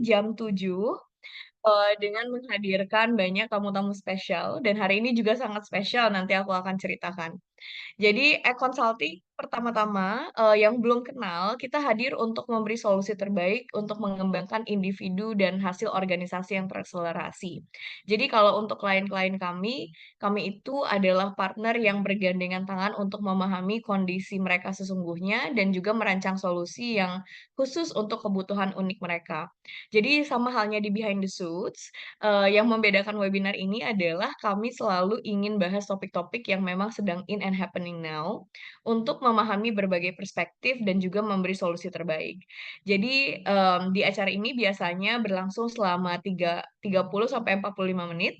jam 7 dengan menghadirkan banyak tamu-tamu spesial dan hari ini juga sangat spesial nanti aku akan ceritakan. Jadi, e-consulting pertama-tama, yang belum kenal, kita hadir untuk memberi solusi terbaik untuk mengembangkan individu dan hasil organisasi yang terakselerasi. Jadi kalau untuk klien-klien kami itu adalah partner yang bergandengan tangan untuk memahami kondisi mereka sesungguhnya dan juga merancang solusi yang khusus untuk kebutuhan unik mereka. Jadi sama halnya di Behind the Suits, yang membedakan webinar ini adalah kami selalu ingin bahas topik-topik yang memang sedang in and happening now, untuk memahami berbagai perspektif dan juga memberi solusi terbaik. Jadi, di acara ini biasanya berlangsung selama 30 sampai 45 menit,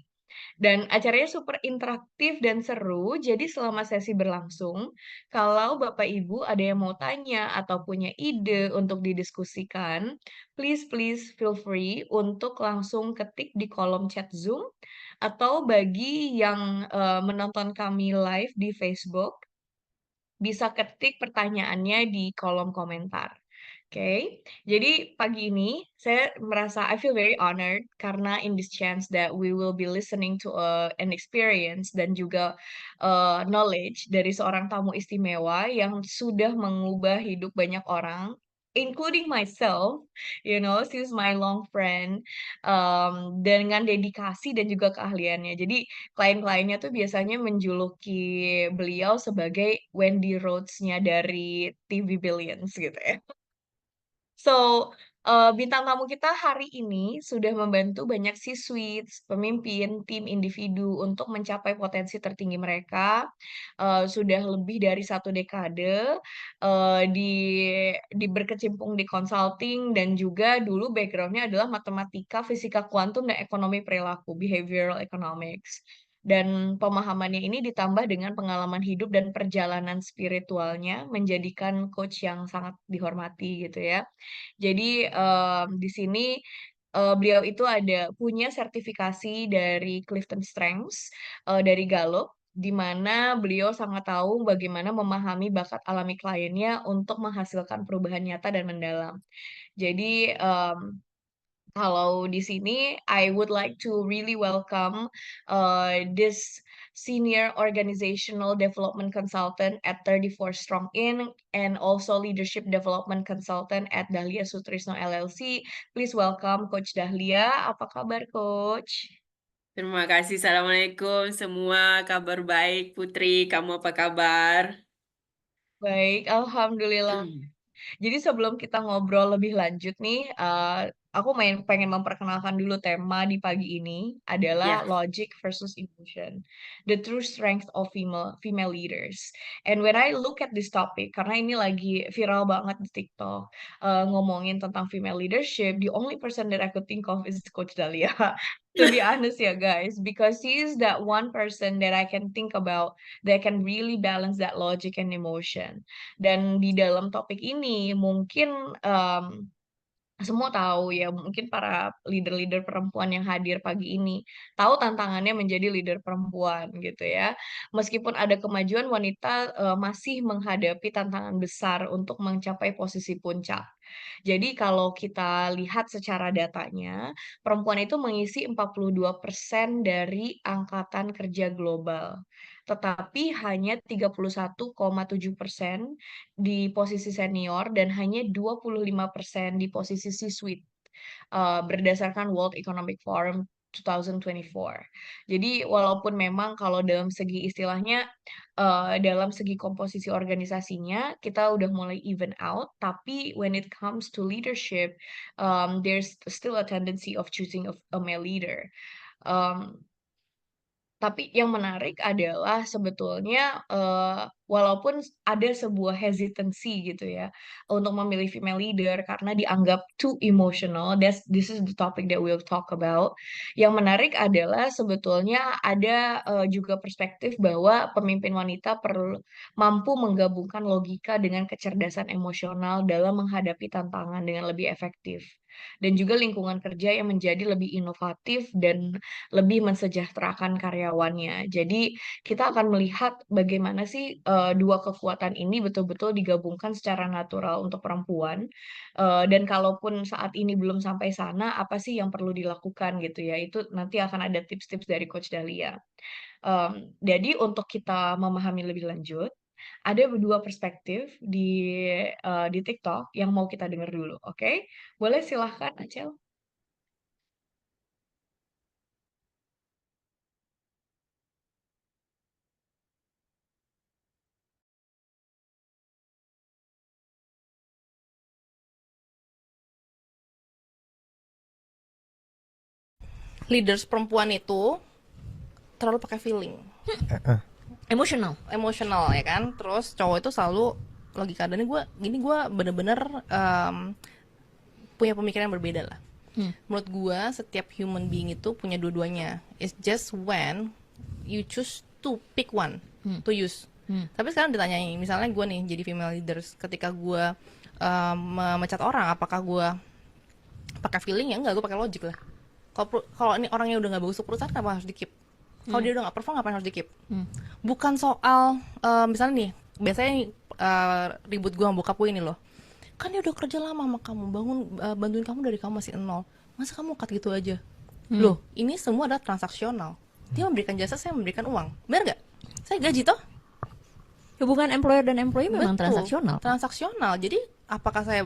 dan acaranya super interaktif dan seru, jadi selama sesi berlangsung, kalau Bapak Ibu ada yang mau tanya atau punya ide untuk didiskusikan, please please feel free untuk langsung ketik di kolom chat Zoom, atau bagi yang, menonton kami live di Facebook, bisa ketik pertanyaannya di kolom komentar. Oke, jadi pagi ini saya merasa I feel very honored karena in this chance that we will be listening to an experience dan juga knowledge dari seorang tamu istimewa yang sudah mengubah hidup banyak orang, including myself, she's my long friend, dengan dedikasi dan juga keahliannya. Jadi klien-kliennya tuh biasanya menjuluki beliau sebagai Wendy Rhodes-nya dari TV Billions gitu ya. So, bintang tamu kita hari ini sudah membantu banyak C-suites, pemimpin, tim individu untuk mencapai potensi tertinggi mereka, sudah lebih dari 1 dekade, di berkecimpung di consulting dan juga dulu background-nya adalah matematika, fisika kuantum, dan ekonomi perilaku, behavioral economics. Dan pemahamannya ini ditambah dengan pengalaman hidup dan perjalanan spiritualnya menjadikan coach yang sangat dihormati gitu ya. Jadi, di sini, beliau itu punya sertifikasi dari Clifton Strengths, dari Gallup, di mana beliau sangat tahu bagaimana memahami bakat alami kliennya untuk menghasilkan perubahan nyata dan mendalam. Jadi, kalau di sini, I would like to really welcome this senior organizational development consultant at 34 Strong In and also leadership development consultant at Dahlia Sutrisno LLC. Please welcome Coach Dahlia. Apa kabar, Coach? Terima kasih. Assalamualaikum semua. Kabar baik, Putri. Kamu apa kabar? Baik, alhamdulillah. Jadi sebelum kita ngobrol lebih lanjut nih, aku pengen memperkenalkan dulu tema di pagi ini adalah Ya, logic versus emotion, the true strength of female leaders. And when I look at this topic, karena ini lagi viral banget di TikTok, ngomongin tentang female leadership, the only person that I could think of is Coach Dahlia. To be honest ya guys, because he is that one person that I can think about that can really balance that logic and emotion. Dan di dalam topik ini mungkin, semua tahu ya, mungkin para leader-leader perempuan yang hadir pagi ini, tahu tantangannya menjadi leader perempuan gitu ya. Meskipun ada kemajuan wanita, masih menghadapi tantangan besar untuk mencapai posisi puncak. Jadi kalau kita lihat secara datanya, perempuan itu mengisi 42% dari angkatan kerja global. Tetapi hanya 31,7% di posisi senior dan hanya 25% di posisi C-suite, berdasarkan World Economic Forum 2024. Jadi walaupun memang kalau dalam segi istilahnya, dalam segi komposisi organisasinya kita udah mulai even out, tapi when it comes to leadership, there's still a tendency of choosing a male leader. Mmm tapi yang menarik adalah sebetulnya, walaupun ada sebuah hesitancy gitu ya, untuk memilih female leader karena dianggap too emotional, this is the topic that we'll talk about. Yang menarik adalah sebetulnya ada, juga perspektif bahwa pemimpin wanita perlu mampu menggabungkan logika dengan kecerdasan emosional dalam menghadapi tantangan dengan lebih efektif. dan juga lingkungan kerja yang menjadi lebih inovatif dan lebih mensejahterakan karyawannya. Jadi kita akan melihat bagaimana sih dua kekuatan ini betul-betul digabungkan secara natural untuk perempuan. Dan kalaupun saat ini belum sampai sana, apa sih yang perlu dilakukan gitu ya? Itu nanti akan ada tips-tips dari Coach Dahlia. Jadi untuk kita memahami lebih lanjut, ada dua perspektif di TikTok yang mau kita dengar dulu, oke? Boleh silahkan, Acel. Leaders perempuan itu terlalu pakai feeling, Emosional. emosional ya kan. Terus cowok itu selalu logika. Dan gue gini, gue bener-bener punya pemikiran yang berbeda lah. Menurut gue setiap human being itu punya dua-duanya. It's just when you choose to pick one to use. Tapi sekarang ditanyain, misalnya gue nih jadi female leaders, ketika gue memecat orang, apakah gue pakai feeling? Ya enggak, gue pakai logic lah. Kalau ini orangnya udah nggak bagus untuk perusahaan, kenapa harus di keep? Kalau dia udah nggak perform, ngapain harus di keep? Bukan soal misalnya nih, biasanya ribut gue sama bokap gue ini loh, kan dia udah kerja lama sama kamu, bantuin kamu dari kamu masih nol, masa kamu cut gitu aja? Loh, ini semua adalah transaksional. Dia memberikan jasa, saya memberikan uang, benar nggak? Saya gaji toh. Hubungan employer dan employee memang Betul, transaksional. transaksional. Jadi apakah saya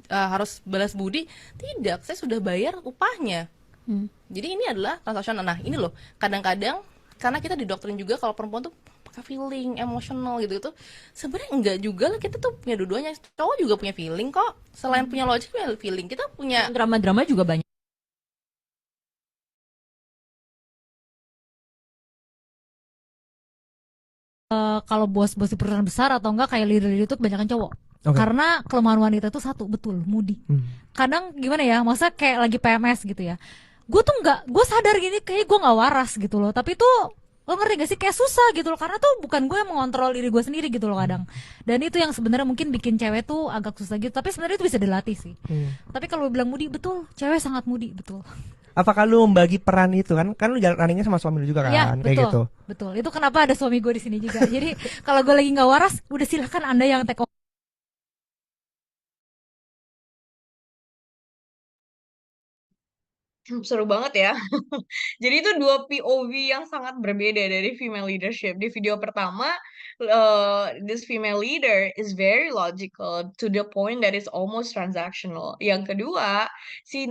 harus balas budi? Tidak, saya sudah bayar upahnya. Jadi ini adalah transaksional. Nah ini loh, kadang-kadang karena kita didoktrin juga kalau perempuan tuh pakai feeling, emosional gitu. Sebenarnya enggak juga lah, kita tuh punya dua-duanya. Cowok juga punya feeling kok. Selain punya logik, punya feeling. Kita punya. Drama-drama juga banyak. Kalau bos-bos di perusahaan besar atau enggak kayak leader itu kebanyakan cowok. Oke. Karena kelemahan wanita itu satu, betul, moody. Kadang gimana ya, masa kayak lagi PMS gitu ya. Gue tuh nggak, gue sadar gini kayak gue nggak waras gitu loh. Tapi tuh lo ngerti gak sih, kayak susah gitu loh, karena tuh bukan gue yang mengontrol diri gue sendiri gitu loh kadang. Dan itu yang sebenarnya mungkin bikin cewek tuh agak susah gitu. Tapi sebenarnya itu bisa dilatih sih. Tapi kalau lo bilang moody, betul, cewek sangat moody, betul. Apakah lu membagi peran itu kan? Kan lu runningnya sama suami lu juga kan? Iya, Kayak betul, gitu. betul. Itu kenapa ada suami gue di sini juga. Jadi kalau gue lagi nggak waras, udah silahkan anda yang take over. Seru banget ya. Jadi itu dua POV yang sangat berbeda dari female leadership. Di video pertama, this female leader is very logical to the point that it's almost transactional. Yang kedua, she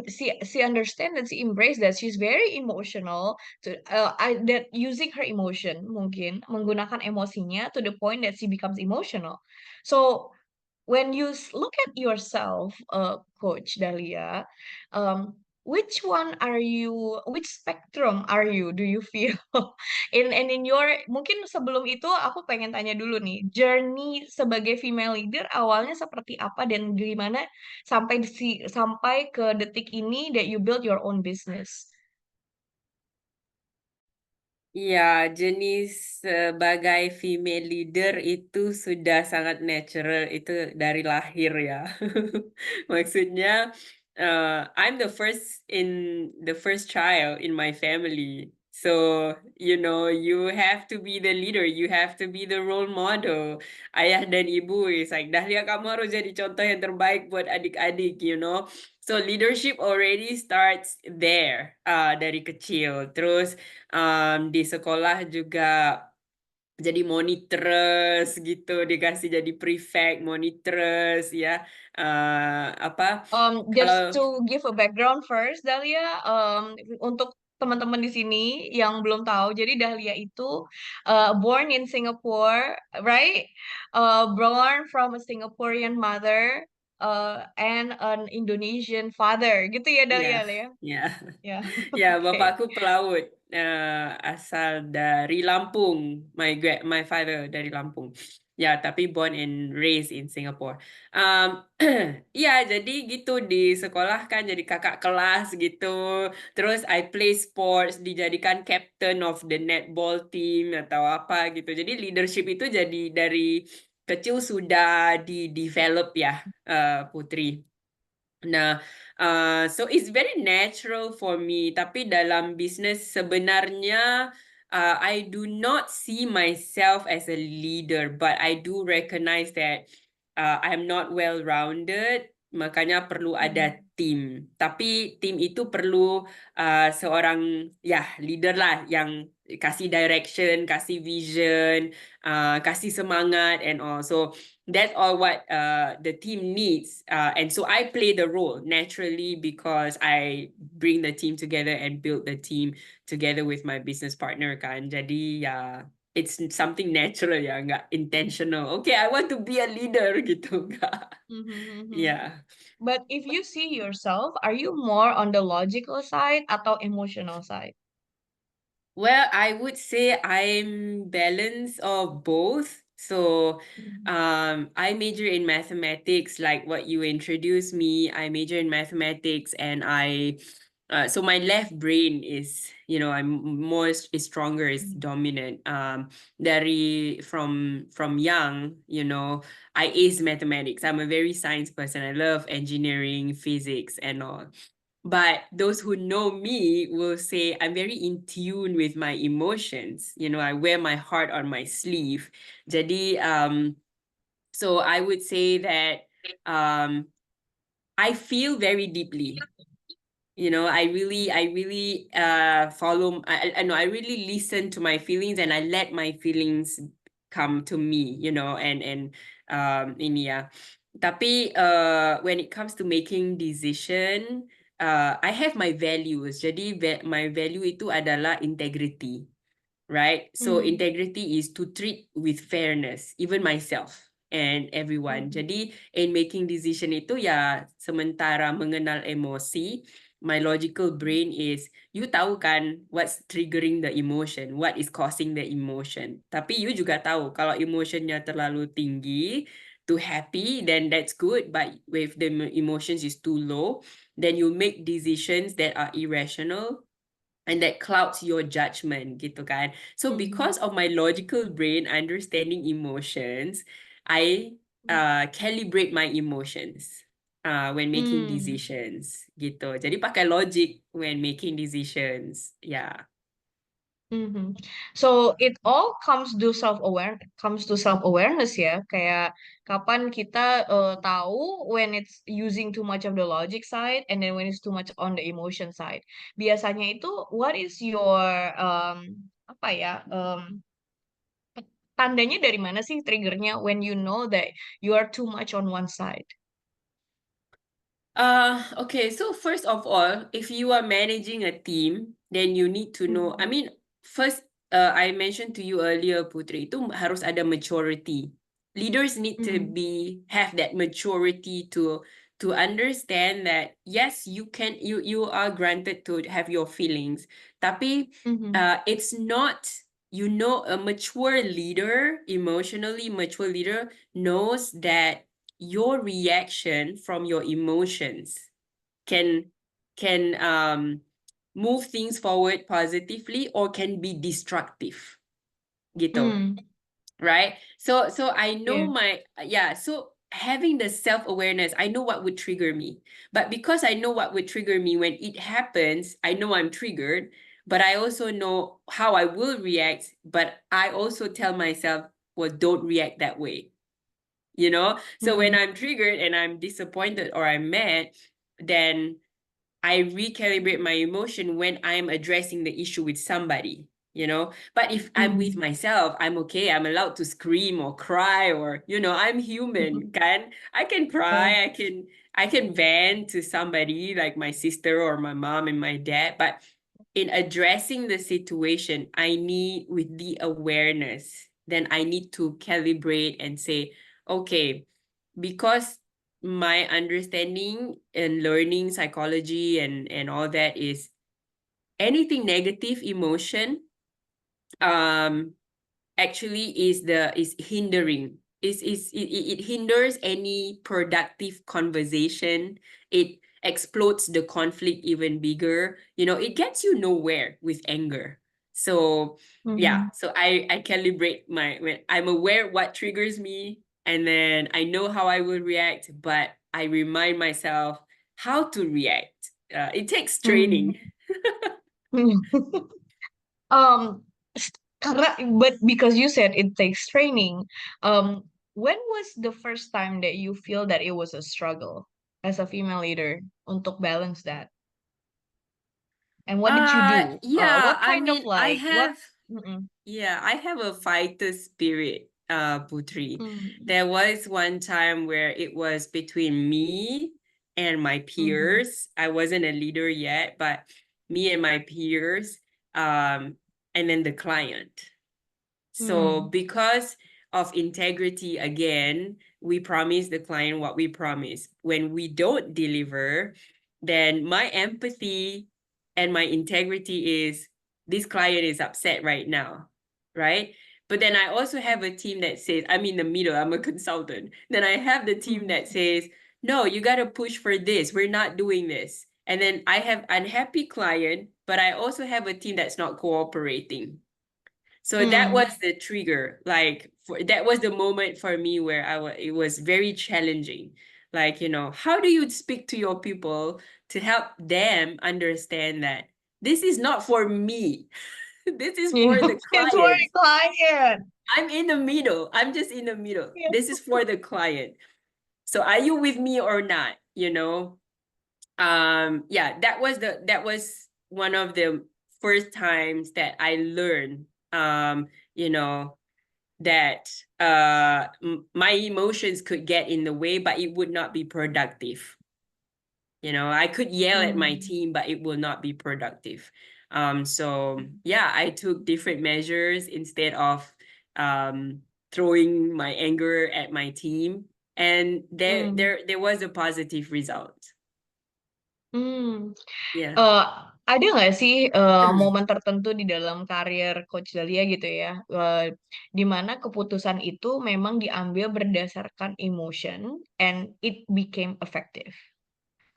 understand that she embrace that she's very emotional that using her emotion mungkin menggunakan emosinya to the point that she becomes emotional. So when you look at yourself, Coach Dahlia, which one are you? Which spectrum are you? Do you feel in your? Mungkin sebelum itu aku pengen tanya dulu nih, journey sebagai female leader awalnya seperti apa dan gimana sampai ke detik ini that you build your own business. Iya, jenis sebagai female leader itu sudah sangat natural, itu dari lahir ya. Maksudnya, I'm the first child in my family. So, you have to be the leader, you have to be the role model. Ayah dan ibu is like, Dahlia kamu harus jadi contoh yang terbaik buat adik-adik. So leadership already starts there, dari kecil. Terus di sekolah juga jadi monitress gitu, dikasih jadi prefect, monitress ya. Apa Just kalau to give a background first, Dahlia, untuk teman-teman di sini yang belum tahu, jadi Dahlia itu born in Singapore, right? Born from a Singaporean mother and an Indonesian father, gitu ya Dahlia, ya, ya? ya, Ya, ya, oke. bapakku pelaut, asal dari Lampung. My father dari Lampung. Ya, tapi born and raised in Singapore. Ya, jadi gitu di sekolah kan jadi kakak kelas gitu. Terus I play sports, dijadikan captain of the netball team atau apa gitu. Jadi leadership itu jadi dari kecil sudah di develop ya, Putri. Nah, so it's very natural for me. Tapi dalam bisnes sebenarnya, I do not see myself as a leader, but I do recognize that I'm not well-rounded. Makanya perlu ada tim. Tapi tim itu perlu seorang leader lah yang kasih direction, kasih vision, kasih semangat and all. So that's all what the team needs. And so I play the role naturally because I bring the team together and build the team together with my business partner kan. Jadi it's something natural ya, nggak intentional. Okay, I want to be a leader gitu nggak. Yeah. But if you see yourself, are you more on the logical side atau emotional side? Well, I would say I'm balance of both. So, I major in mathematics, like what you introduced me. I major in mathematics, and so my left brain is, I'm more is stronger, is dominant. From young, I ace mathematics. I'm a very science person. I love engineering, physics, and all. But those who know me will say I'm very in tune with my emotions. I wear my heart on my sleeve. Jadi, so I would say that I feel very deeply. I really follow. I know I really listen to my feelings and I let my feelings come to me. And ini ya. Tapi when it comes to making decision, I have my values. Jadi my value itu adalah integrity, right? So integrity is to treat with fairness, even myself and everyone. Jadi in making decision itu ya sementara mengenal emosi, my logical brain is, you tahu kan what's triggering the emotion, what is causing the emotion. Tapi you juga tahu kalau emotionnya terlalu tinggi, too happy, then that's good. But if the emotions is too low, then you make decisions that are irrational and that clouds your judgment gitu kan. So because of my logical brain understanding emotions, I calibrate my emotions when making decisions gitu. Jadi pakai logic when making decisions. Yeah. So it all comes to self awareness ya. Kayak kapan kita tahu when it's using too much of the logic side and then when it's too much on the emotion side. Biasanya itu what is your apa ya tandanya dari mana sih triggernya when you know that you are too much on one side? Okay, so first of all, if you are managing a team, then you need to know, I mean, first, I mentioned to you earlier, Putri, itu harus ada maturity. Leaders need to have that maturity to understand that, yes, you are granted to have your feelings, tapi it's not, a mature leader, emotionally mature leader knows that your reaction from your emotions can move things forward positively or can be destructive gitu, right? So I know so having the self-awareness, I know what would trigger me, but because I know what would trigger me when it happens, I know I'm triggered, but I also know how I will react, but I also tell myself, well, don't react that way. So when I'm triggered and I'm disappointed or I'm mad, then I recalibrate my emotion when I'm addressing the issue with somebody, but if I'm with myself, I'm okay. I'm allowed to scream or cry or, I'm human. I can cry. I can vent to somebody like my sister or my mom and my dad, but in addressing the situation, I need with the awareness, then I need to calibrate and say, okay, because my understanding and learning psychology and all that is anything negative emotion actually is hindering. It hinders any productive conversation. It explodes the conflict even bigger. It gets you nowhere with anger. So so I calibrate when I'm aware what triggers me, and then I know how I will react, but I remind myself how to react. It takes Hmm. training. Um, but because you said it takes training, when was the first time that you feel that it was a struggle as a female leader untuk balance that? And what did you do? Yeah, What I kind of mean, like what? Mm-mm. I have a fighter spirit, Putri. Mm. There was one time where it was between me and my Mhm. peers. I wasn't a leader yet, but me and my peers, and then the client. So Mm. because of integrity, again, we promise the client what we promise. When we don't deliver, then my empathy and my integrity is this client is upset right now, right? But then I also have a team that says, I'm in the middle, I'm a consultant. Then I have the team Mm. that says, no, you got to push for this. We're not doing this. And then I have unhappy client, but I also have a team that's not cooperating. So that Mm. was the trigger. Like that was the moment for me where it was very challenging. Like, how do you speak to your people to help them understand that this is not for me. This is Yeah. for the It's for client. a client. I'm in the middle. I'm just in the middle. Yeah. This is for the client. So are you with me or not? Yeah, that was one of the first times that I learned you know that my emotions could get in the way, but it would not be productive. I could yell at my Mm. team, but it will not be productive. So yeah, I took different measures instead of throwing my anger at my team, and there Mm. there there was a positive result. Hmm. Yeah. Eh, ada nggak sih momen tertentu di dalam karir Coach Dahlia gitu ya, di mana keputusan itu memang diambil berdasarkan emotion and it became effective?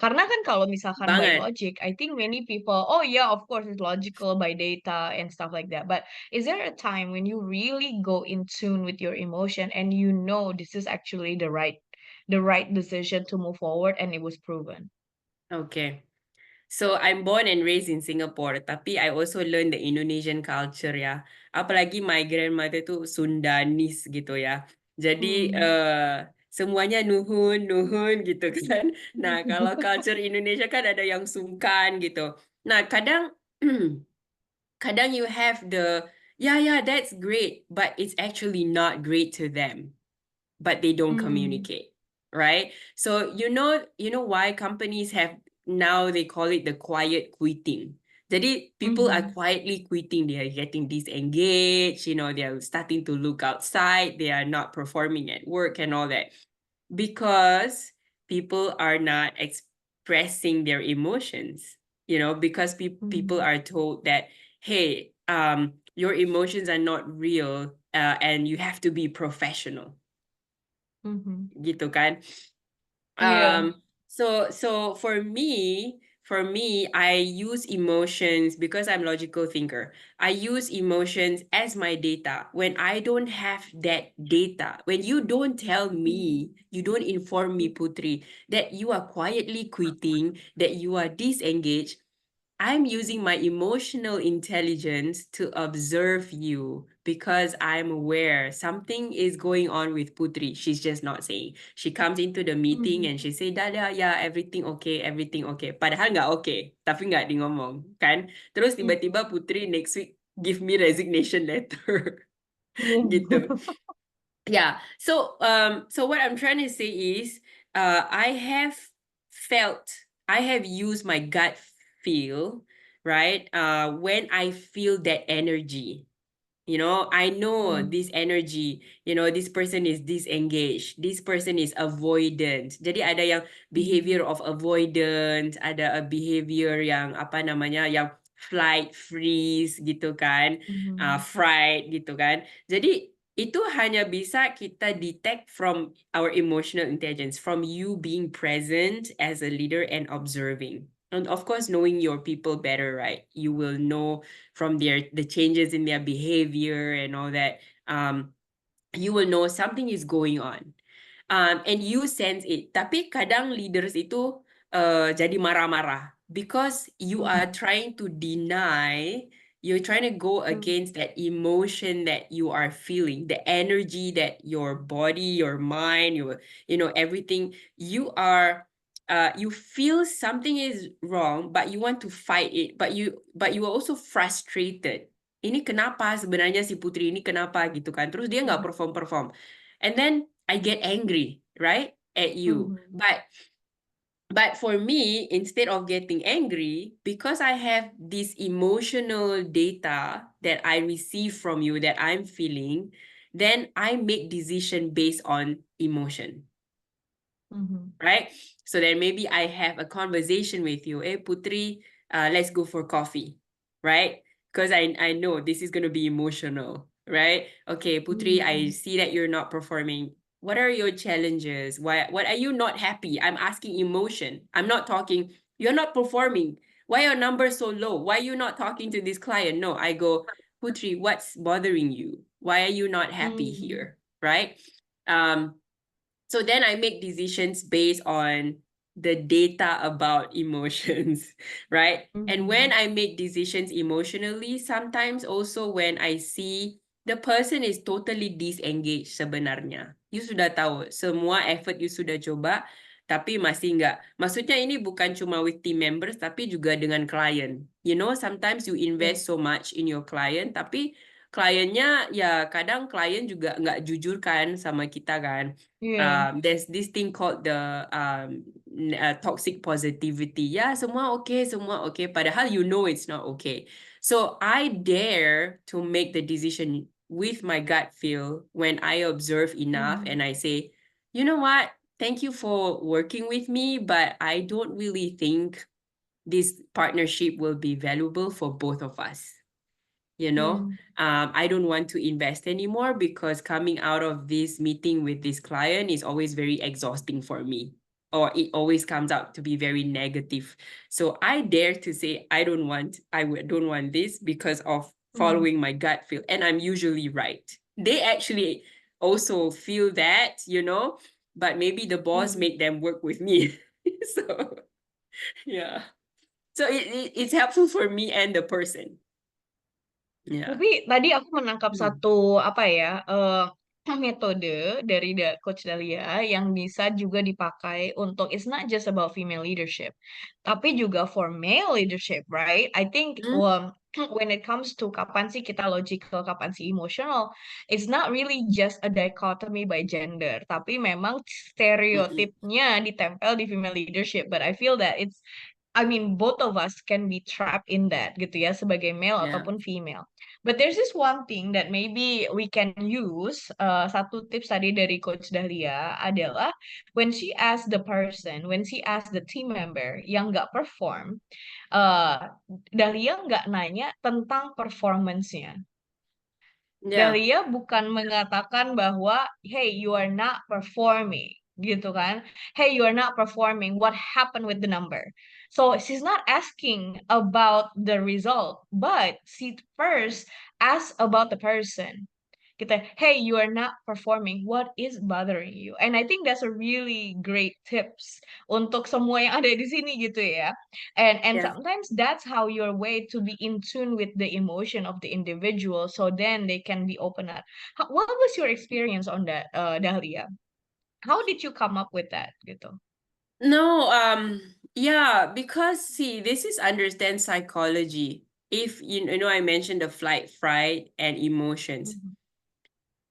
Karena kan kalau misalkan by Banget. logic, I think many people, oh yeah, of course it's logical by data and stuff like that. But is there a time when you really go in tune with your emotion and you know this is actually the right decision to move forward and it was proven? Okay. So I'm born and raised in Singapore, tapi I also learn the Indonesian culture ya. Apalagi my grandmother tuh Sundanis gitu ya. Jadi Hmm. semuanya nuhun nuhun gitu kan. Nah, kalau culture Indonesia kan ada yang sungkan gitu. Nah, kadang kadang you have yeah, that's great, but it's actually not great to them, but they don't Hmm. communicate, right? So you know why companies have, now they call it the quiet quitting. Jadi people are Mhm. quietly quitting. They are getting disengaged. They are starting to look outside. They are not performing at work and all that because people are not expressing their emotions. Because people Mhm. are told that, hey, your emotions are not real, and you have to be professional. Mhm. Gitu kan. Iya. So for me, I use emotions because I'm logical thinker. I use emotions as my data. When I don't have that data, when you don't tell me, you don't inform me, Putri, that you are quietly quitting, that you are disengaged, I'm using my emotional intelligence to observe you because I'm aware something is going on with Putri. She's just not saying. She comes into the meeting Mhm. and she say, Dada, yeah, everything okay, everything okay. Padahal nggak okay, tapi nggak di ngomong, kan? Terus Iya. tiba-tiba Putri next week give me resignation letter. Iya. Gitu. Yeah. So what I'm trying to say is, I have used my gut feel, right? When I feel that energy, I know Mhm. this energy, this person is disengaged, this person is avoidant. Jadi ada yang Mhm. behavior of avoidance, ada a behavior yang apa namanya, yang flight, freeze gitu kan, Mhm. fright gitu kan. Jadi itu hanya bisa kita detect from our emotional intelligence, from you being present as a leader and observing. And of course, knowing your people better, right? You will know from the changes in their behavior and all that. You will know something is going on. And you sense it. Tapi kadang leaders itu jadi marah-marah because you are trying to deny, you're trying to go against that emotion that you are feeling, the energy that your body, your mind, everything you are. You feel something is wrong, but you want to fight it, but you are also frustrated. Ini kenapa sebenarnya si Putri ini kenapa gitu kan? Terus dia nggak perform, and then I get angry, right, at you. But for me, instead of getting angry, because I have this emotional data that I receive from you that I'm feeling, then I make decision based on emotion, right? So then maybe I have a conversation with you. Hey, Putri, let's go for coffee, right? Because I know this is going to be emotional, right? Okay, Putri, I see that you're not performing. What are your challenges? What are you not happy? I'm asking emotion. I'm not talking, you're not performing. Why are numbers so low? Why are you not talking to this client? No, I go, Putri, what's bothering you? Why are you not happy here? Right? So then I make decisions based on the data about emotions, right? And when I make decisions emotionally, sometimes also when I see the person is totally disengaged sebenarnya. You sudah tahu, semua effort you sudah coba, tapi masih nggak. Maksudnya ini bukan cuma with team members, tapi juga dengan klien. You know, sometimes you invest so much in your client, tapi kliennya ya kadang klien juga nggak jujur kan sama kita kan. There's this thing called the toxic positivity. Ya, semua okay. Padahal you know it's not okay. So I dare to make the decision with my gut feel when I observe enough and I say, you know what? Thank you for working with me, but I don't really think this partnership will be valuable for both of us. I don't want to invest anymore because coming out of this meeting with this client is always very exhausting for me, or it always comes out to be very negative. So I dare to say I don't want this because of following my gut feel, and I'm usually right. They actually also feel that, but maybe the boss make them work with me. So yeah. So it's helpful for me and the person. Yeah. Tapi tadi aku menangkap satu metode dari Coach Dahlia yang bisa juga dipakai untuk it's not just about female leadership, tapi juga for male leadership, right? I think when it comes to kapan sih kita logical, kapan sih emotional, it's not really just a dichotomy by gender, tapi memang stereotipnya ditempel di female leadership. But I feel that both of us can be trapped in that gitu ya, sebagai male Yeah. ataupun female. But there's this one thing that maybe we can use. Satu tips tadi dari Coach Dahlia adalah when she asks the team member yang nggak perform, Dahlia nggak nanya tentang performance-nya. Yeah. Dahlia bukan mengatakan bahwa, hey, you are not performing, gitu kan? Hey, you are not performing. What happened with the number? So she's not asking about the result, but she first asks about the person. Hey, you are not performing. What is bothering you? And I think that's a really great tips untuk semua yang ada di sini gitu ya. And Yes. sometimes that's how your way to be in tune with the emotion of the individual, so then they can be open up. What was your experience on that, Dahlia? How did you come up with that gitu? No, yeah, because see, this is understand psychology. If I mentioned the flight, fright, and emotions.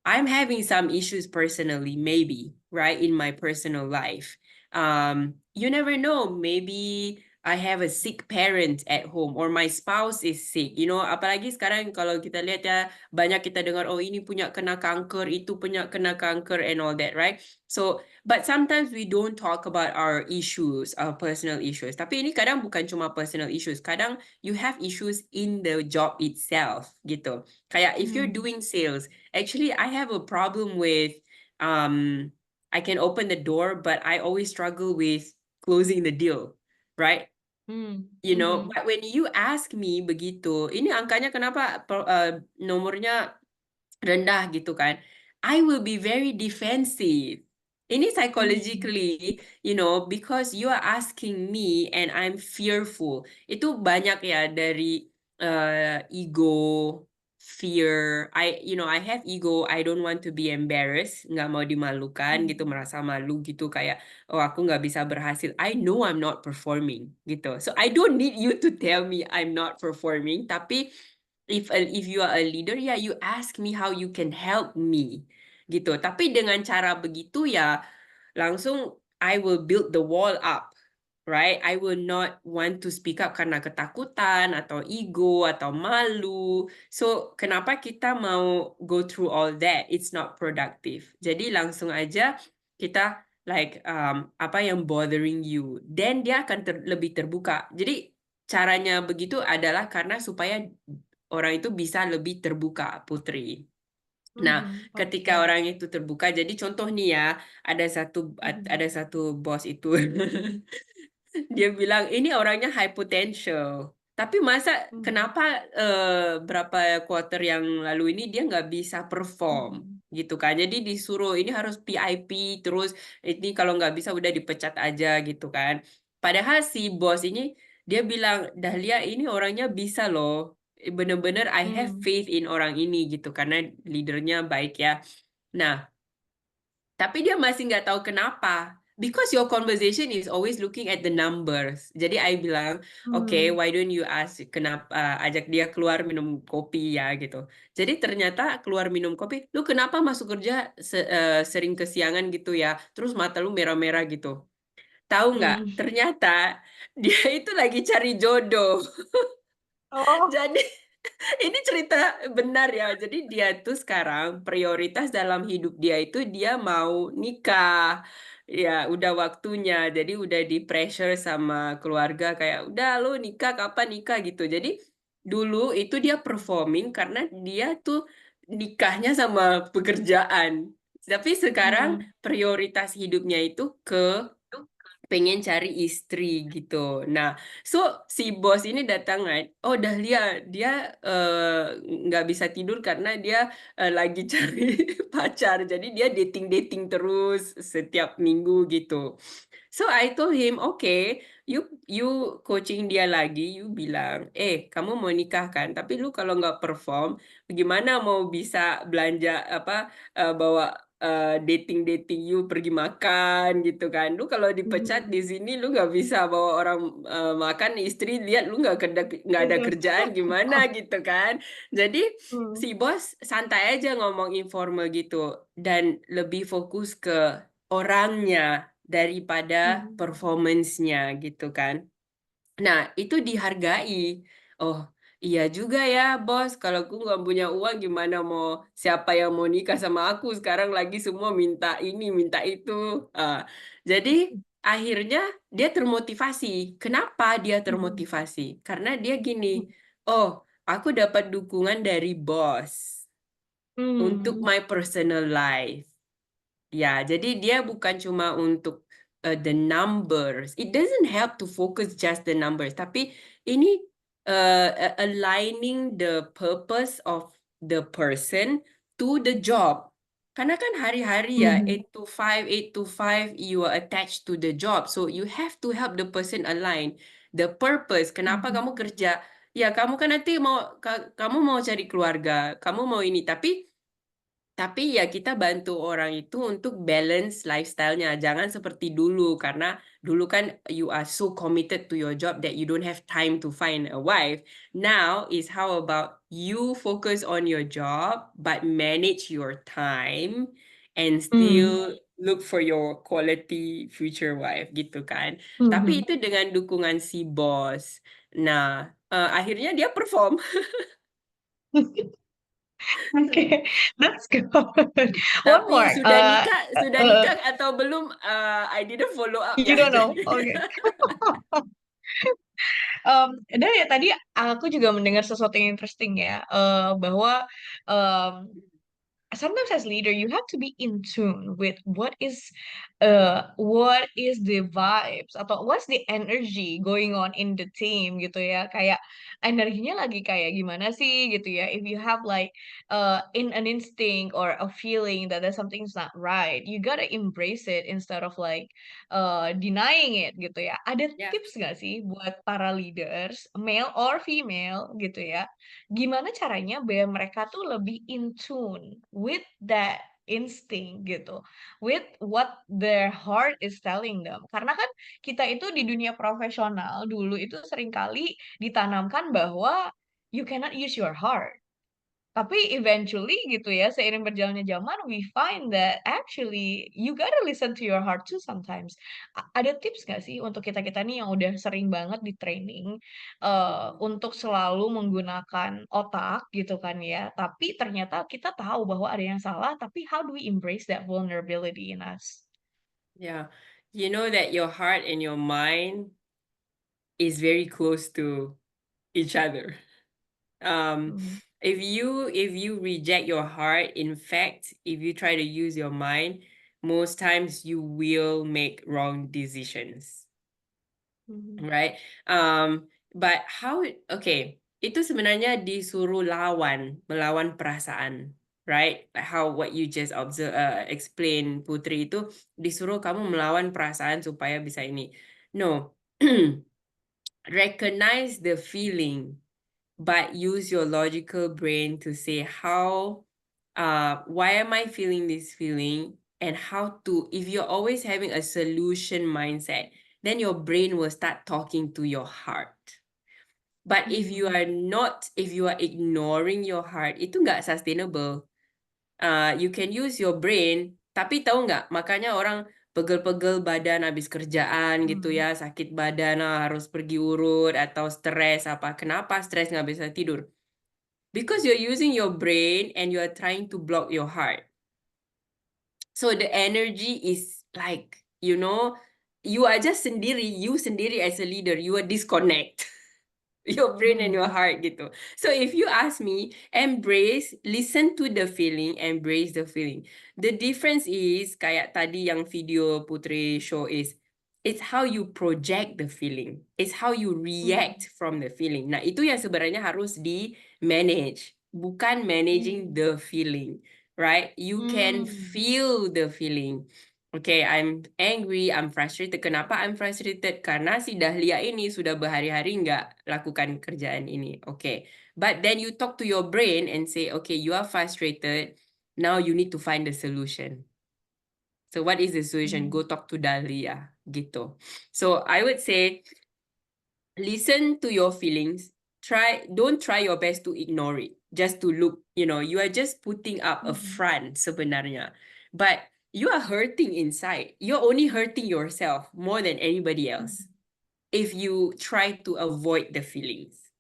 I'm having some issues personally, maybe, right, in my personal life. You never know, maybe I have a sick parent at home or my spouse is sick. Apalagi sekarang kalau kita lihat ya, banyak kita dengar, oh ini punya kena kanker, itu punya kena kanker and all that, right? So, but sometimes we don't talk about our issues, our personal issues. Tapi ini kadang bukan cuma personal issues. Kadang you have issues in the job itself, gitu. Kayak if you're doing sales, actually, I have a problem with I can open the door, but I always struggle with closing the deal, right? But when you ask me begitu, ini angkanya kenapa nomornya rendah gitu kan? I will be very defensive. Ini Hmm. psychologically, because you are asking me and I'm fearful. Itu banyak ya dari ego, fear. I have ego. I don't want to be embarrassed. Nggak mau dimalukan gitu, merasa malu gitu kayak, oh aku nggak bisa berhasil. I know I'm not performing gitu. So I don't need you to tell me I'm not performing. Tapi if you are a leader, ya you ask me how you can help me gitu. Tapi dengan cara begitu ya langsung I will build the wall up, right? I will not want to speak up karena ketakutan atau ego atau malu. So, kenapa kita mau go through all that? It's not productive. Jadi langsung aja kita like apa yang bothering you. Then dia akan lebih terbuka. Jadi caranya begitu adalah karena supaya orang itu bisa lebih terbuka, Putri. Nah, ketika Oke. orang itu terbuka, jadi contoh nih ya, ada satu bos itu dia bilang ini orangnya high potential. Tapi masa kenapa berapa quarter yang lalu ini dia nggak bisa perform gitu kan? Jadi disuruh ini harus PIP terus ini kalau nggak bisa udah dipecat aja gitu kan? Padahal si bos ini dia bilang Dahlia ini orangnya bisa loh. Bener-bener I have faith in orang ini gitu karena leadernya baik ya. Nah, tapi dia masih nggak tahu kenapa. Because your conversation is always looking at the numbers. Jadi I bilang, okay, why don't you ask kenapa ajak dia keluar minum kopi ya gitu. Jadi ternyata keluar minum kopi, lu kenapa masuk kerja sering kesiangan gitu ya? Terus mata lu merah-merah gitu. Tahu nggak? Ternyata dia itu lagi cari jodoh. Oh. Jadi ini cerita benar ya. Jadi dia tuh sekarang prioritas dalam hidup dia itu dia mau nikah. Ya, udah waktunya. Jadi udah di pressure sama keluarga kayak udah lo nikah kapan nikah gitu. Jadi dulu itu dia performing karena dia tuh nikahnya sama pekerjaan. Tapi sekarang prioritas hidupnya itu ke pengen cari istri gitu. Nah, so si bos ini datang kan, oh Dahlia dia nggak bisa tidur karena dia lagi cari pacar, jadi dia dating terus setiap minggu gitu. So I told him, okay, you coaching dia lagi, you bilang, kamu mau nikah kan, tapi lu kalau nggak perform, gimana mau bisa belanja apa bawa dating you pergi makan gitu kan. Lu kalau dipecat di sini lu nggak bisa bawa orang makan istri lihat lu nggak ada kerjaan gimana gitu kan. Jadi si bos santai aja ngomong informal gitu dan lebih fokus ke orangnya daripada performance-nya gitu kan. Nah, itu dihargai. Oh, iya juga ya, bos. Kalau aku nggak punya uang, gimana mau siapa yang mau nikah sama aku? Sekarang lagi semua minta ini, minta itu. Jadi akhirnya dia termotivasi. Kenapa dia termotivasi? Karena dia gini, oh, aku dapat dukungan dari bos untuk my personal life. Ya, jadi dia bukan cuma untuk the numbers. It doesn't help to focus just the numbers, tapi ini aligning the purpose of the person to the job. Karena kan hari-hari ya 8 to 5, 8 to 5 you are attached to the job. So you have to help the person align the purpose. Kenapa kamu kerja? Ya, kamu kan nanti kamu mau cari keluarga, kamu mau ini, tapi ya kita bantu orang itu untuk balance lifestyle-nya. Jangan seperti dulu, karena dulu kan you are so committed to your job that you don't have time to find a wife. Now is how about you focus on your job, but manage your time and still look for your quality future wife gitu kan. Tapi itu dengan dukungan si bos. Nah, akhirnya dia perform. Okay, that's good. One Tapi more. sudah nikah atau belum? I didn't follow up You ya. don't know. Okay. Dan ya tadi aku juga mendengar sesuatu yang interesting ya, bahwa sometimes as leader you have to be in tune with what is the vibes atau what's the energy going on in the team gitu ya. Kayak energinya lagi kayak gimana sih gitu ya. If you have like in an instinct or a feeling that there's something's not right, you gotta embrace it instead of like denying it gitu ya. Ada Yeah. tips nggak sih buat para leaders, male or female gitu ya, gimana caranya biar mereka tuh lebih in tune with that instinct gitu, with what their heart is telling them. Karena kan kita itu di dunia profesional dulu itu seringkali ditanamkan bahwa you cannot use your heart. Tapi eventually gitu ya, seiring berjalannya zaman, we find that actually you gotta listen to your heart too sometimes. Ada tips nggak sih untuk kita-kita nih yang udah sering banget di training, untuk selalu menggunakan otak gitu kan ya, tapi ternyata kita tahu bahwa ada yang salah, tapi how do we embrace that vulnerability in us? Yeah. You know that your heart and your mind is very close to each other. Mhm, If you reject your heart, in fact, if you try to use your mind, most times you will make wrong decisions, mhm, right? But okay, itu sebenarnya disuruh melawan perasaan, right? Like how what you just explain, Putri, itu disuruh kamu melawan perasaan supaya bisa ini. No. Recognize the feeling, but use your logical brain to say why am I feeling this feeling, and how to, if you're always having a solution mindset, then your brain will start talking to your heart. But if you mhm, are ignoring your heart, itu nggak sustainable. You can use your brain, tapi tahu nggak, makanya orang pegel-pegel badan habis kerjaan gitu mhm, ya, sakit badan harus pergi urut atau stres apa. Kenapa stres nggak bisa tidur? Because you're using your brain and you are trying to block your heart. So the energy is like, you are just you sendiri as a leader, you are disconnect. Your brain and your mhm, heart gitu. So if you ask me, listen to the feeling, embrace the feeling. The difference is, kayak tadi yang video Putri show is, it's how you project the feeling. It's how you react mhm, from the feeling. Nah, itu yang sebenarnya harus di-manage. Bukan managing mhm, the feeling, right? You can mhm, feel the feeling. Okay, I'm angry, I'm frustrated. Kenapa I'm frustrated? Karena si Dahlia ini sudah berhari-hari nggak lakukan kerjaan ini. Okay, but then you talk to your brain and say, okay, you are frustrated. Now you need to find the solution. So what is the solution? Go mhm, talk to Dahlia, gitu. So I would say, listen to your feelings. Don't try your best to ignore it. Just to look, you are just putting up a mhm, front sebenarnya. But you are hurting inside. You're only hurting yourself more than anybody else mhm, if you try to avoid the feelings.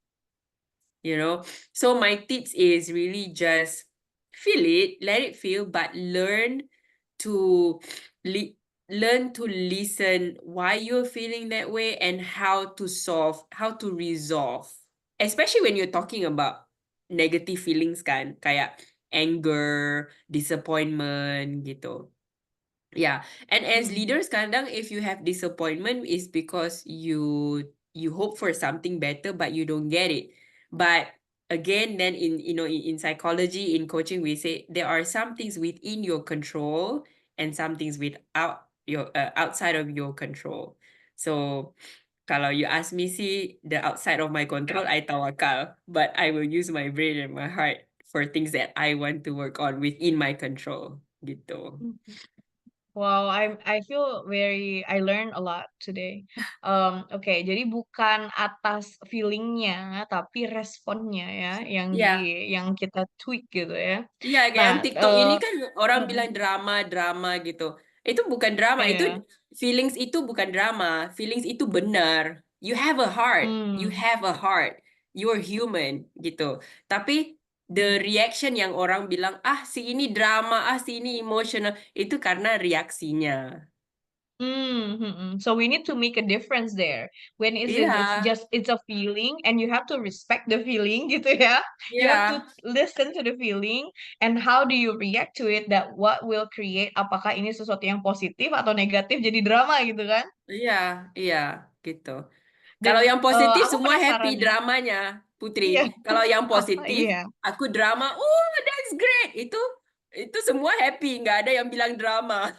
So my tips is really just feel it, let it feel, but learn to learn to listen why you're feeling that way and how to resolve, especially when you're talking about negative feelings kan, kayak anger, disappointment gitu. Yeah. And as mhm, leaders, kadang if you have disappointment is because you hope for something better but you don't get it. But again, then in psychology, in coaching, we say there are some things within your control and some things outside of your control. So kalau you ask me sih, the outside of my control, I tawakal, but I will use my brain and my heart for things that I want to work on within my control gitu. mhm. Wow, I feel I learn a lot today. Oke, jadi bukan atas feelingnya, tapi responnya ya, Ya, yang kita tweak gitu ya. iya, kayak yang Nah, TikTok ini kan orang mhm, bilang drama gitu. Itu bukan drama, iya, feelings itu bukan drama, feelings itu benar. You have a heart, mmm, you're human gitu. Tapi the mhm, reaction yang orang bilang, si ini drama, si ini emotional, itu karena reaksinya. So we need to make a difference there. When is it? Iya, It's a feeling, and you have to respect the feeling, gitu ya. You have to iya, listen to the feeling, and how do you react to it? That what will create? Apakah ini sesuatu yang positif atau negatif jadi drama gitu kan? iya, iya, gitu. Kalau Dan yang positif aku semua happy penasaran nih. dramanya, Putri. Iya, Kalau yang positif, iya. aku drama, oh that's great. Itu semua happy, nggak ada yang bilang drama.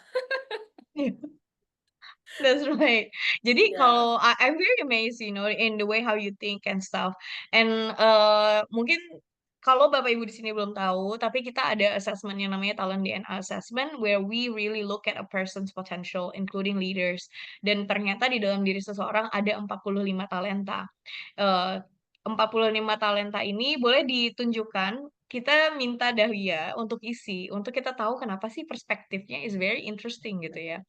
That's right. Jadi Ya, kalau I'm very amazed, in the way how you think and stuff. And mungkin kalau Bapak Ibu di sini belum tahu, tapi kita ada assessment yang namanya Talent DNA Assessment, where we really look at a person's potential, including leaders. Dan ternyata di dalam diri seseorang ada 45 talenta. Eh 45 talenta ini boleh ditunjukkan. Kita minta Dahlia untuk isi, untuk kita tahu kenapa sih perspektifnya is very interesting gitu ya.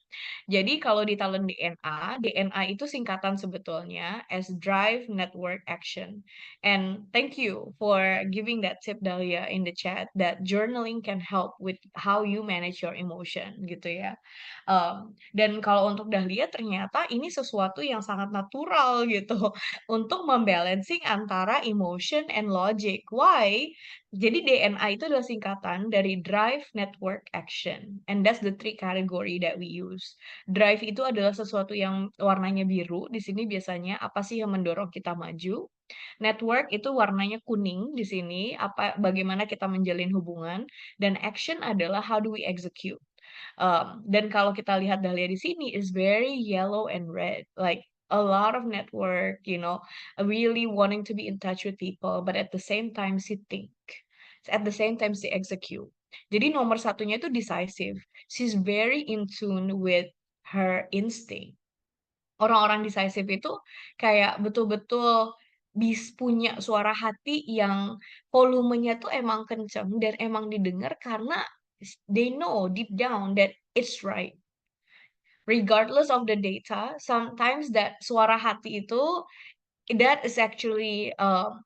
Jadi kalau di talent DNA, DNA itu singkatan sebetulnya as Drive Network Action. And thank you for giving that tip, Dahlia, in the chat that journaling can help with how you manage your emotion gitu ya. Dan kalau untuk Dahlia ternyata ini sesuatu yang sangat natural gitu untuk membalancing antara emotion and logic. Why? Jadi DNA itu adalah singkatan dari Drive Network Action. And that's the three category that we use. Drive itu adalah sesuatu yang warnanya biru. Di sini biasanya apa sih yang mendorong kita maju? Network itu warnanya kuning di sini, bagaimana kita menjalin hubungan, dan action adalah how do we execute. Dan kalau kita lihat Dahlia di sini is very yellow and red, like a lot of network, really wanting to be in touch with people, but at the same time she think, at the same time she execute. Jadi nomor satunya itu decisive. She's very in tune with her instinct. Orang-orang decisive itu kayak betul-betul punya suara hati yang volumenya tuh emang kenceng dan emang didengar karena they know deep down that it's right. Regardless of the data, sometimes that suara hati itu that is actually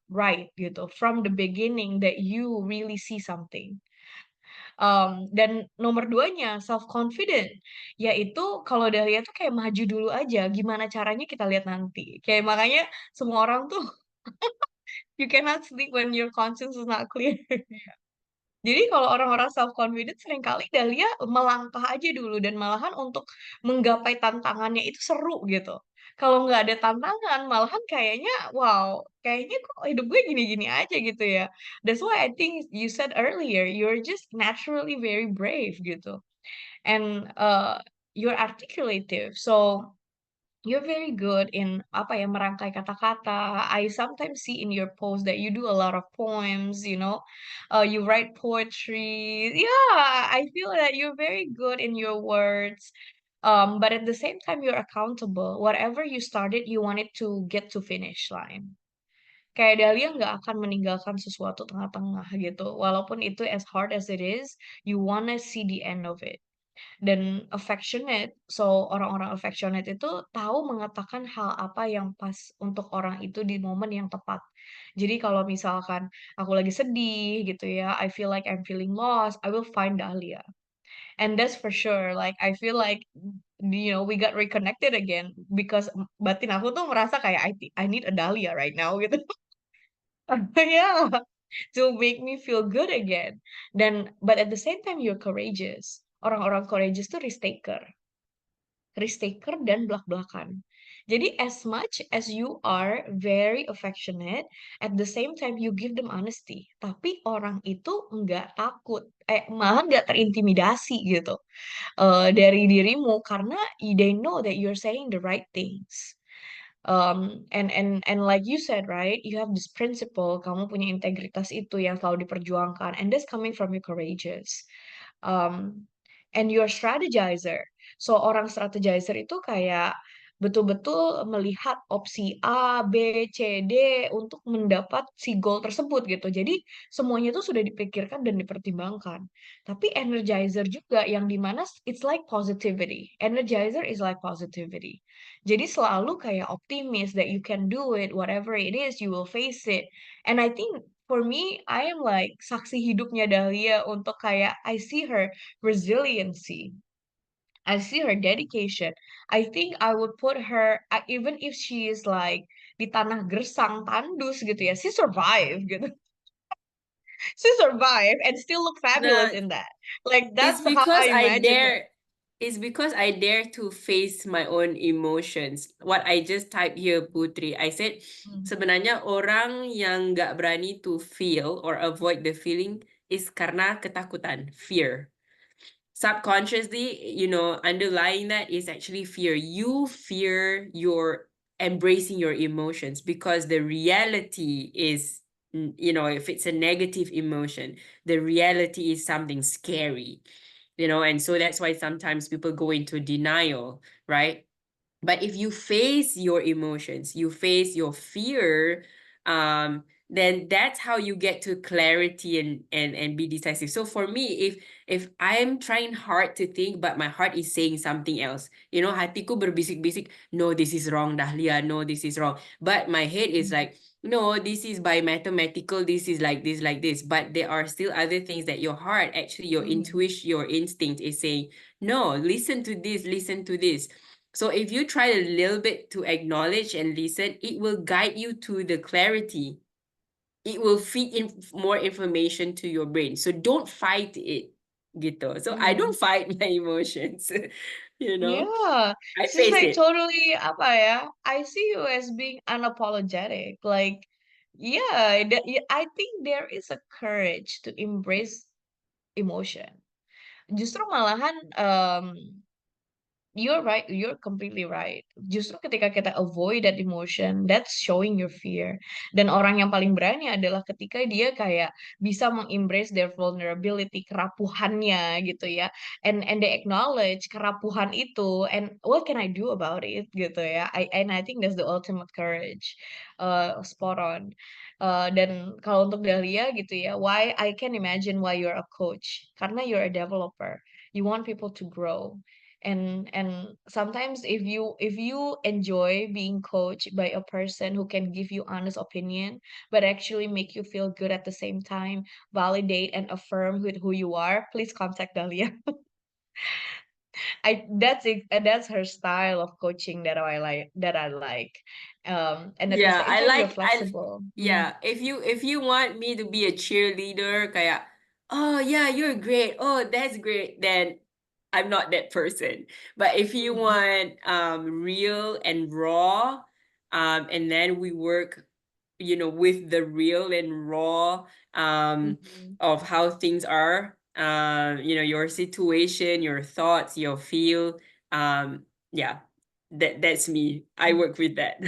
right gitu from the beginning that you really see something. Dan nomor duanya self confident, yaitu kalau Dahlia tuh kayak maju dulu aja, gimana caranya kita lihat nanti. Kayak makanya semua orang tuh you cannot sleep when your conscience is not clear. Jadi kalau orang-orang self confident seringkali Dahlia melangkah aja dulu dan malahan untuk menggapai tantangannya itu seru gitu. Kalau nggak ada tantangan, malahan kayaknya, wow, kayaknya kok hidup gue gini-gini aja gitu ya. That's why I think you said earlier, you're just naturally very brave gitu. And you're articulative. So you're very good in apa ya merangkai kata-kata. I sometimes see in your post that you do a lot of poems, you write poetry. Yeah, I feel that you're very good in your words. But at the same time, you're accountable. Whatever you started, you want it to get to finish line. Kayak Dahlia nggak akan meninggalkan sesuatu tengah-tengah gitu. Walaupun itu as hard as it is, you wanna see the end of it. Dan affectionate, so orang-orang affectionate itu tahu mengatakan hal apa yang pas untuk orang itu di momen yang tepat. Jadi kalau misalkan aku lagi sedih gitu ya, I feel like I'm feeling lost, I will find Dahlia. And that's for sure. Like I feel like we got reconnected again because batin aku tuh merasa kayak I need a Dahlia right now gitu. Yeah, to make me feel good again. But at the same time you're courageous. Orang-orang courageous tuh risk taker dan belak-belakan. Jadi as much as you are very affectionate, at the same time you give them honesty. Tapi orang itu nggak takut, malah nggak terintimidasi gitu dari dirimu karena they know that you're saying the right things. And like you said, right, you have this principle, kamu punya integritas itu yang selalu diperjuangkan, and that's coming from you courageous. And you're strategizer. So orang strategizer itu kayak betul-betul melihat opsi A, B, C, D untuk mendapat si goal tersebut gitu. Jadi semuanya itu sudah dipikirkan dan dipertimbangkan. Tapi energizer juga yang dimana it's like positivity. Energizer is like positivity. Jadi selalu kayak optimis that you can do it, whatever it is, you will face it. And I think for me, I am like saksi hidupnya Dahlia untuk kayak I see her resiliency. I see her dedication. I think I would put her, even if she is like di tanah gersang tandus gitu ya, she survive gitu. She survive and still look fabulous No, in that. Like it's that's how because I imagine her. it's because I dare to face my own emotions. What I just typed here, Putri, I said, Mm. sebenarnya orang yang nggak berani to feel or avoid the feeling is karena ketakutan, fear. Subconsciously, underlying that is actually fear. You fear your embracing your emotions because the reality is, if it's a negative emotion, the reality is something scary, and so that's why sometimes people go into denial, right? But if you face your emotions, you face your fear, then that's how you get to clarity and be decisive. So for me, if I'm trying hard to think but my heart is saying something else, hatiku berbisik-bisik, no, this is wrong, Dahlia, no, this is wrong, but my head is like, no, this is by mathematical, this is like this, but there are still other things that your heart, actually your intuition, your instinct is saying, no, listen to this, listen to this. So if you try a little bit to acknowledge and listen, it will guide you to the clarity. It will feed in more information to your brain. So don't fight it, gitu. So I don't fight my emotions, Yeah, I she's face like it. totally apa ya? I see you as being unapologetic. Like, yeah, I think there is a courage to embrace emotion. Justru malahan, you're right. You're completely right. Justru ketika kita avoid that emotion, that's showing your fear. Dan orang yang paling berani adalah ketika dia kayak bisa mengembrace their vulnerability, kerapuhannya gitu ya, and they acknowledge kerapuhan itu, and what can I do about it gitu ya. I think that's the ultimate courage. Spot on. Dan kalau untuk Dahlia gitu ya, why I can imagine why you're a coach, karena you're a developer. You want people to grow, and sometimes if you enjoy being coached by a person who can give you honest opinion but actually make you feel good at the same time, validate and affirm with who you are, please contact Dahlia. That's her style of coaching that I like. And at the Yeah, same time you're flexible. yeah, if you want me to be a cheerleader, kayak, oh yeah, you're great. Oh, that's great. Then I'm not that person. But if you Mhm. want real and raw, and then we work, with the real and raw Mhm. of how things are, your situation, your thoughts, your feel. Yeah, that's me. I Mhm. work with that.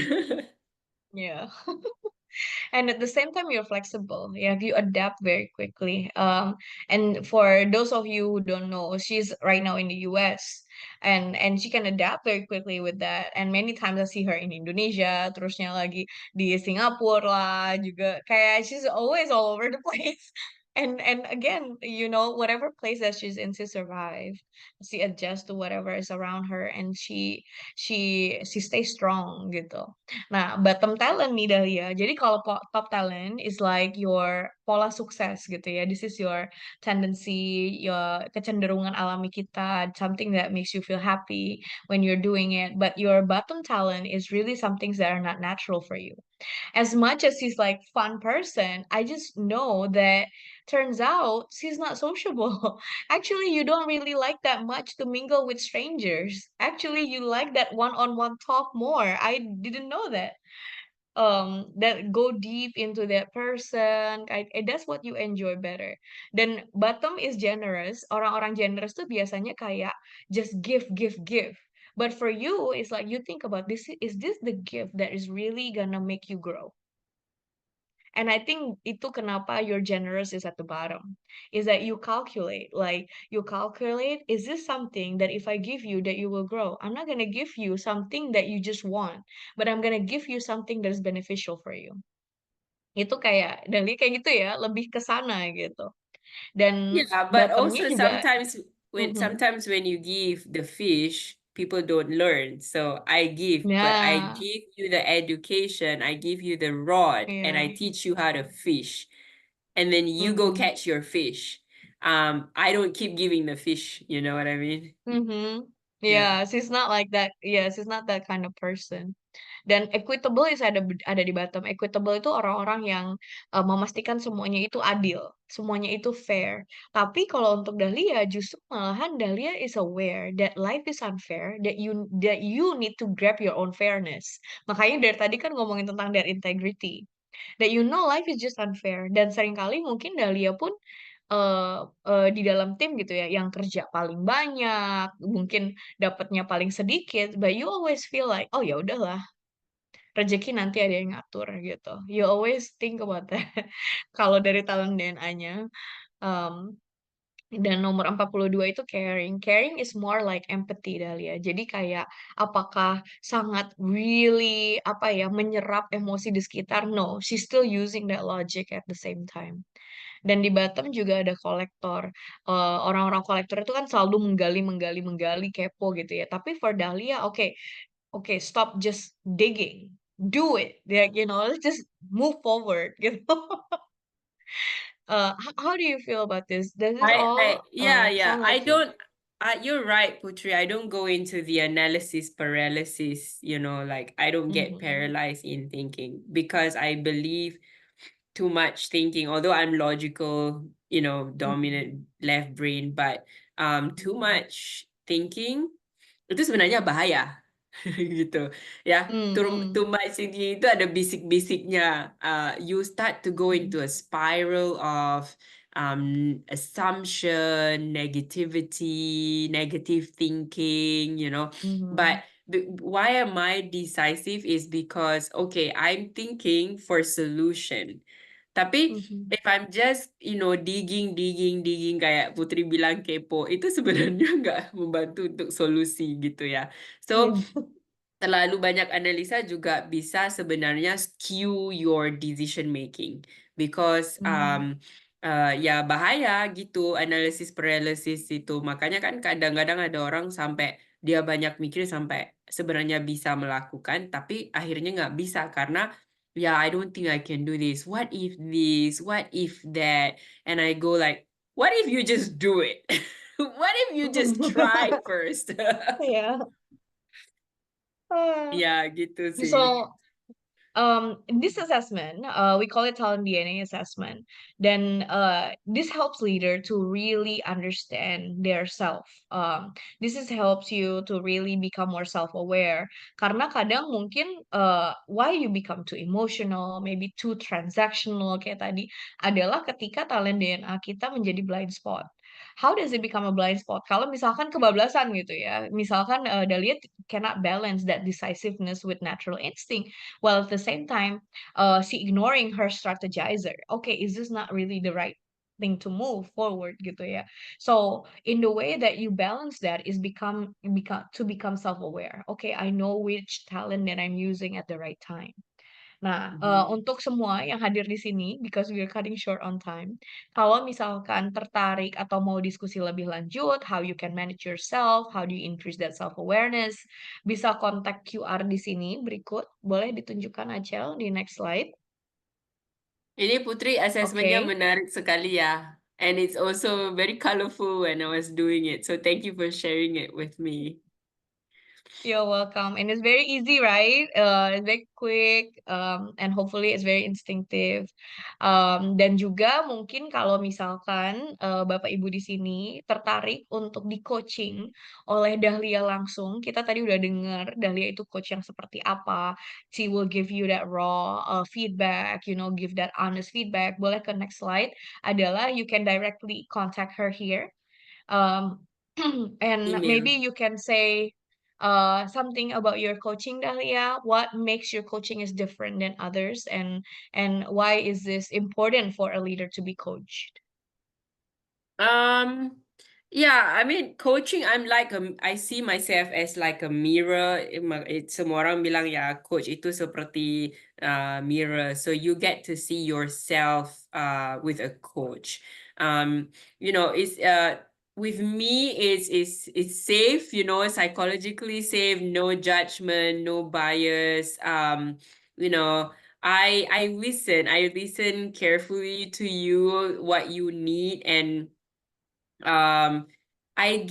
Yeah. And at the same time you're flexible, yeah, you adapt very quickly. And for those of you who don't know, she's right now in the US, and she can adapt very quickly with that. And many times I see her in Indonesia, terusnya lagi di Singapura lah juga, kayak she's always all over the place. And again, whatever place that she's in, she survive. She adjusts to whatever is around her, and she stays strong gitu. Nah, bottom talent nih Dahlia. Jadi kalau top talent is like your pola sukses gitu ya. This is your tendency, your kecenderungan alami kita, something that makes you feel happy when you're doing it. But your bottom talent is really some things that are not natural for you. As much as he's like fun person, I just know that turns out she's not sociable. Actually, you don't really like that much to mingle with strangers. Actually, you like that one-on-one talk more. I didn't know that. That go deep into that person. That's what you enjoy better. Then bottom is generous. Orang-orang generous tuh biasanya kayak just give, give, give. But for you, it's like you think about this. Is this the gift that is really gonna make you grow? And I think itu kenapa your generous is at the bottom. Is that you calculate, is this something that if I give you that you will grow? I'm not gonna give you something that you just want, but I'm gonna give you something that is beneficial for you. Itu kayak Dali kayak gitu ya, lebih ke sana gitu. Dan Yeah, but bottomnya also juga, mhm. sometimes when you give the fish, people don't learn. So I give, but I Nah, give you the education, I give you the rod, and I iya, teach you how to fish. And then you go mhm, catch your fish. I don't keep giving the fish, you know what I mean? mhm. Yeah. Yeah, she's not like that. Yeah, she's not that kind of person. Dan equitable ada di bottom. Equitable itu orang-orang yang memastikan semuanya itu adil, semuanya itu fair. Tapi kalau untuk Dahlia, justru malahan Dahlia is aware that life is unfair, that you need to grab your own fairness. Makanya dari tadi kan ngomongin tentang their integrity. That you know life is just unfair. Dan seringkali mungkin Dahlia pun di dalam tim gitu ya, yang kerja paling banyak, mungkin dapatnya paling sedikit, but you always feel like, oh ya udahlah, rezeki nanti ada yang ngatur gitu. You always think about that. Kalau dari talent DNA-nya. Um, dan nomor 42 itu caring. Caring is more like empathy Dahlia. Jadi kayak apakah sangat really apa ya menyerap emosi di sekitar? No, she's still using that logic at the same time. Dan di bottom juga ada kolektor. Orang-orang kolektor itu kan selalu menggali, kepo gitu ya. Tapi for Dahlia, okay, stop just digging. Do it. Like, let's just move forward gitu. How do you feel about this? Does this all Yeah. sound like you? You're right, Putri. I don't go into the analysis paralysis, like I don't get Mhm. paralyzed in thinking because I believe too much thinking, although I'm logical, dominant Mhm. left brain, but too Mhm. much thinking itu sebenarnya bahaya. Gitu ya. Too Mhm. much thinking itu ada bisik-bisiknya. You start to go Mhm. into a spiral of assumption, negativity, negative thinking, Mhm. but why am I decisive is because okay, I'm thinking for solution. Tapi Mhm. if I'm just, digging kayak Putri bilang kepo, itu sebenarnya nggak membantu untuk solusi gitu ya. So, Iya. terlalu banyak analisa juga bisa sebenarnya skew your decision making because Mhm. ya bahaya gitu analysis paralysis itu. Makanya kan kadang-kadang ada orang sampai dia banyak mikir sampai sebenarnya bisa melakukan tapi akhirnya nggak bisa karena ya I don't think I can do this. What if this? What if that? And I go like, what if you just do it? What if you just try first? Iya. Ah. Ya gitu sih. So, in this assessment, we call it talent DNA assessment. Then this helps leader to really understand their self. Helps you to really become more self-aware. Karena kadang mungkin why you become too emotional, maybe too transactional kayak tadi, adalah ketika talent DNA kita menjadi blind spot. How does it become a blind spot? Kalau misalkan kebablasan gitu ya, misalkan Dahlia cannot balance that decisiveness with natural instinct while at the same time she ignoring her strategizer. Okay, is this not really the right thing to move forward gitu ya? So in the way that you balance that is become self-aware. Okay, I know which talent that I'm using at the right time. Nah, untuk semua yang hadir di sini, because we are cutting short on time, kalau misalkan tertarik atau mau diskusi lebih lanjut, how you can manage yourself, how do you increase that self-awareness, bisa kontak QR di sini berikut. Boleh ditunjukkan Acel di next slide. Ini Putri asesmennya Oke. menarik sekali ya. And it's also very colorful when I was doing it. So thank you for sharing it with me. You're welcome. And it's very easy, right? It's very quick, and hopefully it's very instinctive. Dan juga mungkin kalau misalkan Bapak Ibu di sini tertarik untuk di-coaching oleh Dahlia langsung, kita tadi udah dengar Dahlia itu coach yang seperti apa. She will give you that raw feedback, give that honest feedback. Boleh ke next slide. Adalah you can directly contact her here. Um, and maybe Email. you can say something about your coaching, Dahlia. What makes your coaching is different than others, and why is this important for a leader to be coached? Yeah, I mean coaching, I see myself as like a mirror. Semua orang bilang ya coach itu seperti mirror. So you get to see yourself with a coach. It's with me it's safe, psychologically safe, no judgment, no bias. I listen carefully to you, what you need, and I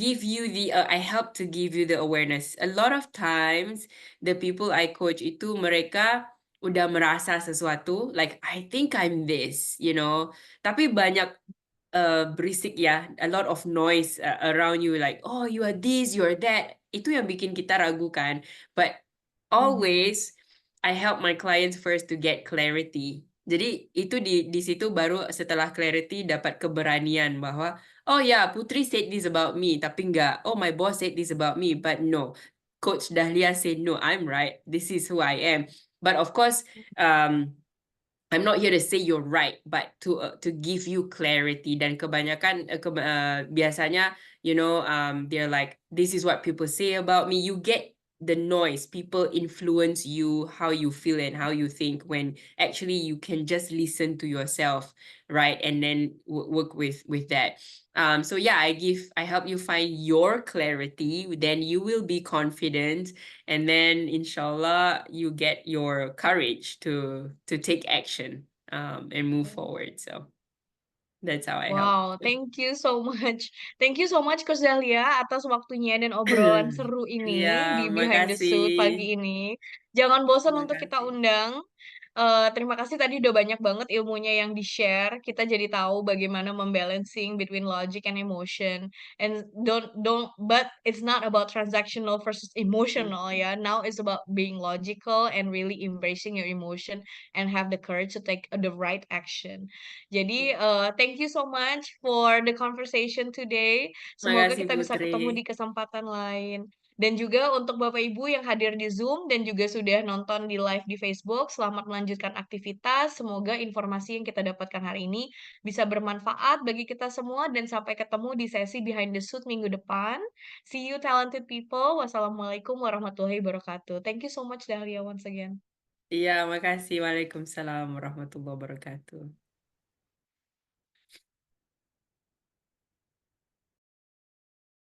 help to give you the awareness. A lot of times, the people I coach itu mereka udah merasa sesuatu, like I think I'm this, tapi banyak berisik ya, a lot of noise around you, like oh you are this, you are that. Itu yang bikin kita ragu kan. But always I help my clients first to get clarity. Jadi itu di situ baru setelah clarity dapat keberanian bahwa oh ya, Putri said this about me, tapi enggak. Oh, my boss said this about me, but no. Coach Dahlia said, no, I'm right. This is who I am. But of course, I'm not here to say you're right, but to give you clarity. Dan kebanyakan biasanya, they're like, this is what people say about me. You get the noise. People influence you, how you feel and how you think, when actually you can just listen to yourself, right? And then work with that. So yeah, I help you find your clarity. Then you will be confident, and then inshallah you get your courage to take action and move forward. So that's how I help. Wow, thank you so much. Thank you so much Coach Dahlia atas waktunya dan obrolan seru ini Iya, di Behind the makasih. Suit pagi ini. Jangan bosan untuk kita Makasih. undang. Terima kasih tadi udah banyak banget ilmunya yang di-share. Kita jadi tahu bagaimana membalancing between logic and emotion. And but it's not about transactional versus emotional ya. Now it's about being logical and really embracing your emotion and have the courage to take the right action. Jadi, thank you so much for the conversation today. Semoga Makasih kita bisa Putri. ketemu di kesempatan lain. Dan juga untuk Bapak Ibu yang hadir di Zoom dan juga sudah nonton di live di Facebook, selamat melanjutkan aktivitas. Semoga informasi yang kita dapatkan hari ini bisa bermanfaat bagi kita semua dan sampai ketemu di sesi Behind the Suit minggu depan. See you talented people. Wassalamualaikum warahmatullahi wabarakatuh. Thank you so much Dahlia once again. Iya, makasih. Waalaikumsalam warahmatullahi wabarakatuh.